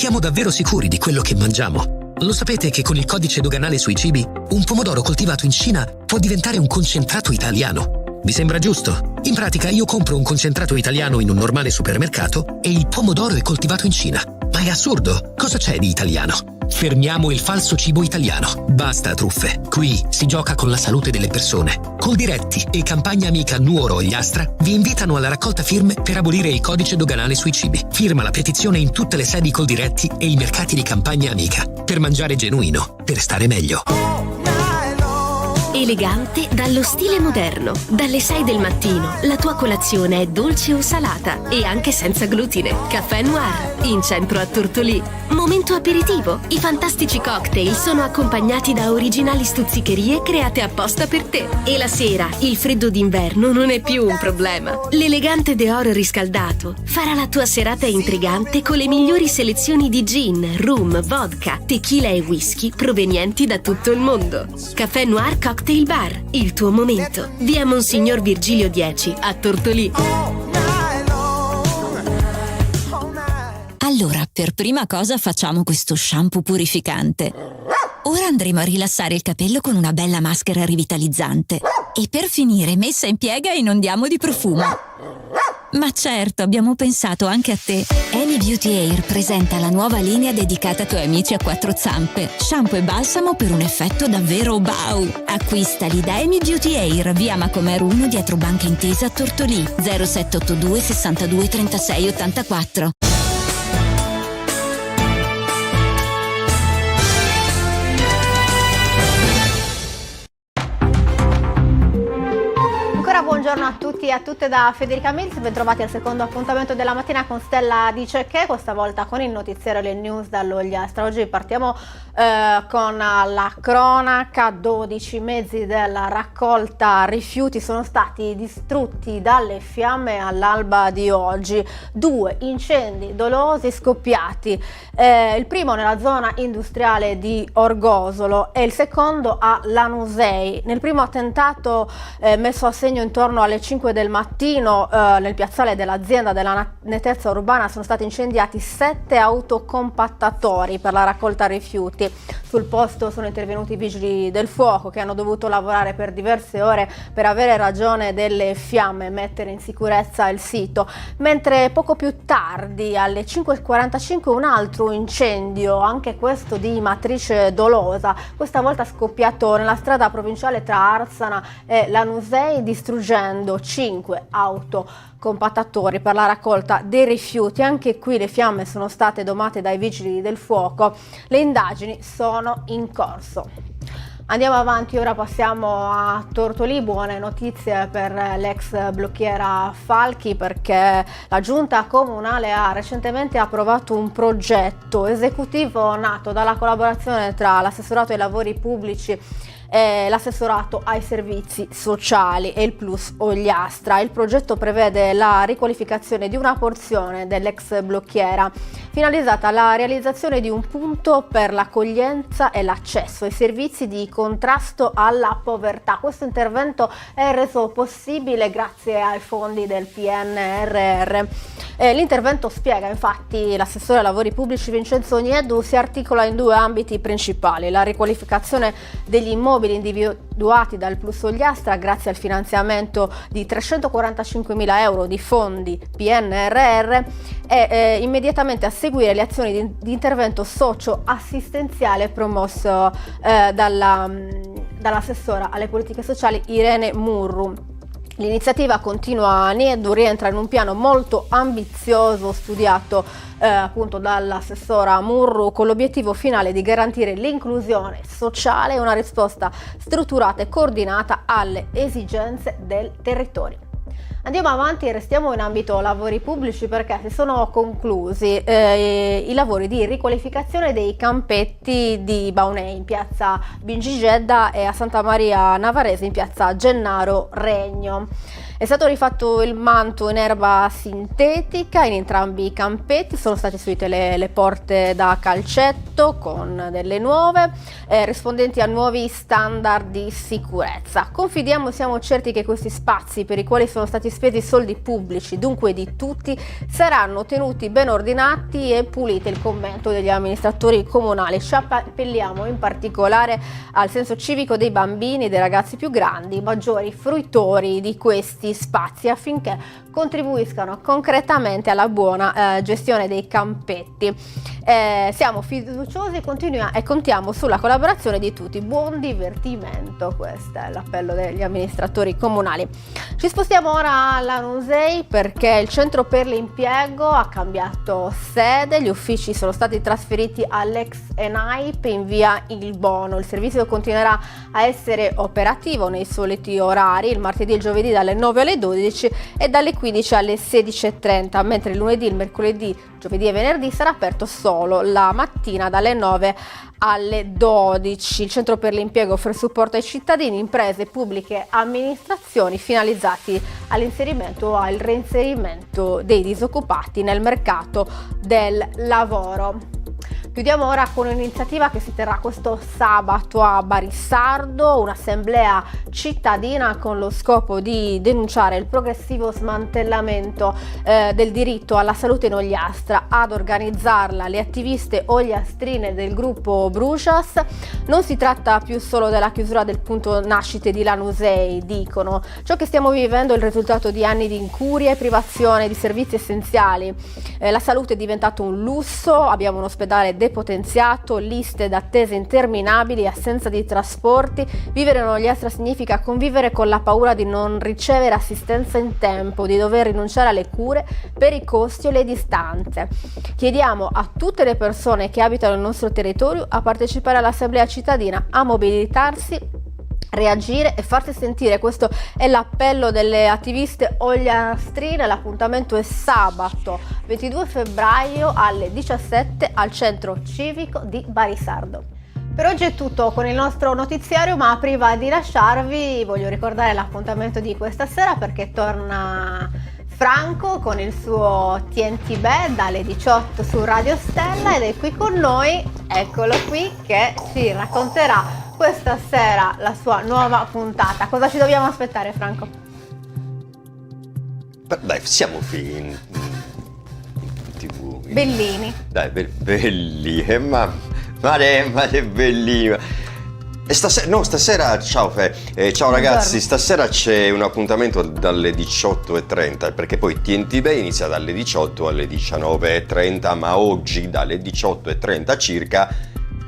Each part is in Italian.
Siamo davvero sicuri di quello che mangiamo? Lo sapete che con il codice doganale sui cibi, un pomodoro coltivato in Cina può diventare un concentrato italiano? Vi sembra giusto? In pratica io compro un concentrato italiano in un normale supermercato e il pomodoro è coltivato in Cina. Ma è assurdo! Cosa c'è di italiano? Fermiamo il falso cibo italiano. Basta truffe. Qui si gioca con la salute delle persone. Coldiretti e campagna amica Nuoro Ogliastra vi invitano alla raccolta firme per abolire il codice doganale sui cibi. Firma la petizione in tutte le sedi Coldiretti e i mercati di campagna amica. Per mangiare genuino, per stare meglio. Elegante dallo stile moderno. Dalle 6 del mattino la tua colazione è dolce o salata e anche senza glutine. Caffè Noir, in centro a Tortolì. Momento aperitivo. I fantastici cocktail sono accompagnati da originali stuzzicherie create apposta per te. E la sera, il freddo d'inverno non è più un problema. L'elegante Deor riscaldato farà la tua serata intrigante con le migliori selezioni di gin, rum, vodka, tequila e whisky provenienti da tutto il mondo. Caffè Noir Cocktail Bar, il tuo momento. Via Monsignor Virgilio 10 a Tortolì. Allora, per prima cosa facciamo questo shampoo purificante. Ora andremo a rilassare il capello con una bella maschera rivitalizzante. E per finire, messa in piega, inondiamo di profumo. Ma certo, abbiamo pensato anche a te. Amy Beauty Air presenta la nuova linea dedicata ai tuoi amici a quattro zampe. Shampoo e balsamo per un effetto davvero wow. Acquistali da Amy Beauty Air, via Macomer 1 dietro Banca Intesa a Tortolì. 0782 62 36 84. Buongiorno a tutti e a tutte da Federica Mills, bentrovati al secondo appuntamento della mattina con Stella Dice Che, questa volta con il notiziario Le News dall'Ogliastra. Oggi partiamo con la cronaca. 12 mezzi della raccolta rifiuti sono stati distrutti dalle fiamme all'alba di oggi. 2 incendi dolosi scoppiati, il primo nella zona industriale di Orgosolo e il secondo a Lanusei. Nel primo attentato messo a segno intorno alle 5 del mattino nel piazzale dell'azienda della nettezza urbana sono stati incendiati 7 autocompattatori per la raccolta rifiuti. Sul posto sono intervenuti i vigili del fuoco che hanno dovuto lavorare per diverse ore per avere ragione delle fiamme e mettere in sicurezza il sito, mentre poco più tardi alle 5:45 un altro incendio, anche questo di matrice dolosa, questa volta scoppiato nella strada provinciale tra Arzana e Lanusei, distruggendo 5 autocompattatori per la raccolta dei rifiuti. Anche qui le fiamme sono state domate dai vigili del fuoco, le indagini sono in corso. Andiamo avanti, ora passiamo a Tortolì. Buone notizie per l'ex blocchiera Falchi, perché la giunta comunale ha recentemente approvato un progetto esecutivo nato dalla collaborazione tra l'assessorato ai lavori pubblici e l'assessorato ai servizi sociali e il Plus Ogliastra. Il progetto prevede la riqualificazione di una porzione dell'ex blocchiera finalizzata alla realizzazione di un punto per l'accoglienza e l'accesso ai servizi di contrasto alla povertà. Questo intervento è reso possibile grazie ai fondi del PNRR. L'intervento, spiega infatti l'assessore ai lavori pubblici Vincenzo Nieddu, si articola in 2 ambiti principali: la riqualificazione degli immobili individuati dal Plus Ogliastra grazie al finanziamento di 345.000 euro di fondi PNRR e immediatamente a seguire le azioni di intervento socio-assistenziale promosso dall'assessora alle politiche sociali Irene Murru. L'iniziativa, continua Nieddu, rientra in un piano molto ambizioso studiato appunto dall'assessora Murru, con l'obiettivo finale di garantire l'inclusione sociale e una risposta strutturata e coordinata alle esigenze del territorio. Andiamo avanti e restiamo in ambito lavori pubblici, perché si sono conclusi i lavori di riqualificazione dei campetti di Baunei in piazza Bingigedda e a Santa Maria Navarese in piazza Gennaro Regno. È stato rifatto il manto in erba sintetica in entrambi i campetti, sono state istituite le porte da calcetto con delle nuove, rispondenti a nuovi standard di sicurezza. Confidiamo, siamo certi che questi spazi, per i quali sono stati spesi soldi pubblici, dunque di tutti, saranno tenuti ben ordinati e puliti. Il commento degli amministratori comunali. Ci appelliamo in particolare al senso civico dei bambini e dei ragazzi più grandi, maggiori fruitori di questi spazi, affinché contribuiscano concretamente alla buona gestione dei campetti. Siamo fiduciosi e contiamo sulla collaborazione di tutti. Buon divertimento, questo è l'appello degli amministratori comunali. Ci spostiamo ora alla Lanusei, perché il centro per l'impiego ha cambiato sede, gli uffici sono stati trasferiti all'ex ENAIP in via Il Bono. Il servizio continuerà a essere operativo nei soliti orari, il martedì e il giovedì dalle 9 alle 12 e dalle 15 alle 16:30, mentre il lunedì, il mercoledì, giovedì e venerdì sarà aperto solo la mattina dalle 9 alle 12. Il centro per l'impiego offre supporto ai cittadini, imprese, pubbliche amministrazioni finalizzati all'inserimento o al reinserimento dei disoccupati nel mercato del lavoro. Chiudiamo ora con un'iniziativa che si terrà questo sabato a Barissardo, un'assemblea cittadina con lo scopo di denunciare il progressivo smantellamento del diritto alla salute in Ogliastra. Ad organizzarla le attiviste ogliastrine del gruppo Brucias. Non si tratta più solo della chiusura del punto nascite di Lanusei, dicono. Ciò che stiamo vivendo è il risultato di anni di incuria e privazione di servizi essenziali. La salute è diventato un lusso, abbiamo un ospedale depotenziato, liste d'attesa interminabili, assenza di trasporti. Vivere in Ogliastra significa convivere con la paura di non ricevere assistenza in tempo, di dover rinunciare alle cure per i costi o le distanze. Chiediamo a tutte le persone che abitano il nostro territorio a partecipare all'assemblea cittadina, a mobilitarsi, reagire e farsi sentire. Questo è l'appello delle attiviste ogliastrine. L'appuntamento è sabato 22 febbraio alle 17 al centro civico di Barissardo. Per oggi è tutto con il nostro notiziario, ma prima di lasciarvi voglio ricordare l'appuntamento di questa sera, perché torna Franco con il suo TNT Bed dalle 18 su Radio Stella ed è qui con noi, eccolo qui, che ci racconterà questa sera la sua nuova puntata. Cosa ci dobbiamo aspettare, Franco? Dai, siamo qui in TV. Bellini. Dai, belli, ma è bellino. E stasera, ciao ciao ragazzi, stasera c'è un appuntamento dalle 18:30, perché poi TNT Bay inizia dalle 18 alle 19:30, ma oggi dalle 18:30 circa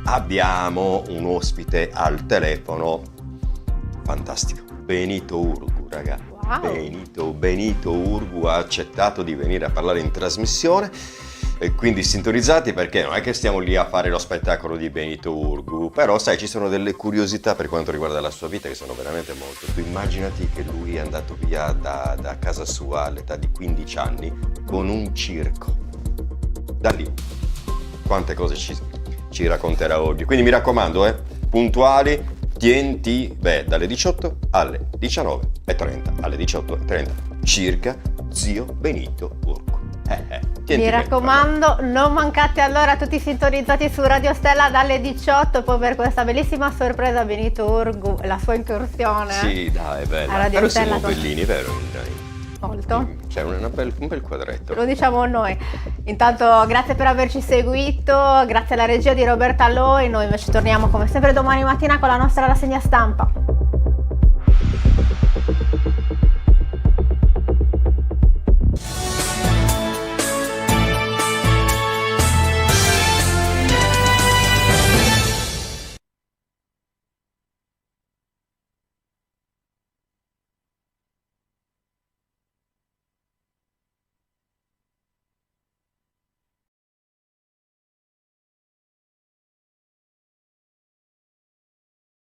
abbiamo un ospite al telefono fantastico, Benito Urgu, raga. Wow. Benito Urgu ha accettato di venire a parlare in trasmissione, e quindi sintonizzati, perché non è che stiamo lì a fare lo spettacolo di Benito Urgu, però sai, ci sono delle curiosità per quanto riguarda la sua vita che sono veramente molto. Tu immaginati che lui è andato via da casa sua all'età di 15 anni con un circo. Da lì quante cose ci racconterà oggi, quindi mi raccomando, puntuali, TNT, dalle 18 alle 19:30, alle 18:30 circa, zio Benito Urgu. Mi raccomando, non mancate allora, tutti sintonizzati su Radio Stella dalle 18, poi per questa bellissima sorpresa Benito Urgu e la sua incursione. Sì, dai, è bella. Radio Però Stella siamo bellini, vero? Dai. Molto. C'è un bel quadretto. Lo diciamo noi. Intanto grazie per averci seguito, grazie alla regia di Roberta Loi. Noi invece torniamo come sempre domani mattina con la nostra rassegna stampa.